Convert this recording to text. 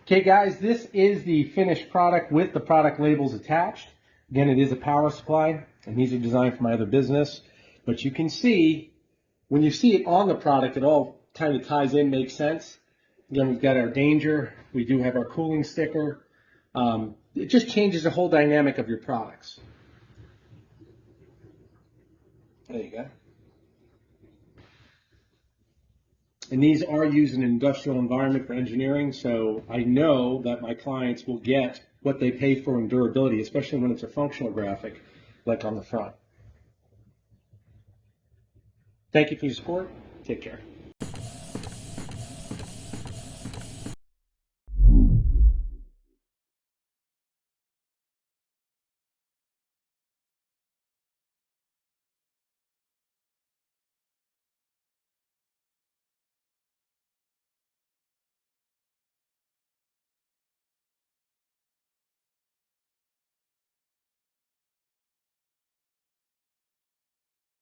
Okay guys, this is the finished product with the product labels attached. Again, it is a power supply, and these are designed for my other business. But you can see, when you see it on the product, it all kind of ties in, makes sense. Again, we've got our danger. We do have our cooling sticker. It just changes the whole dynamic of your products. There you go. And these are used in an industrial environment for engineering, so I know that my clients will get what they pay for in durability, especially when it's a functional graphic like on the front. Thank you for your support. Take care.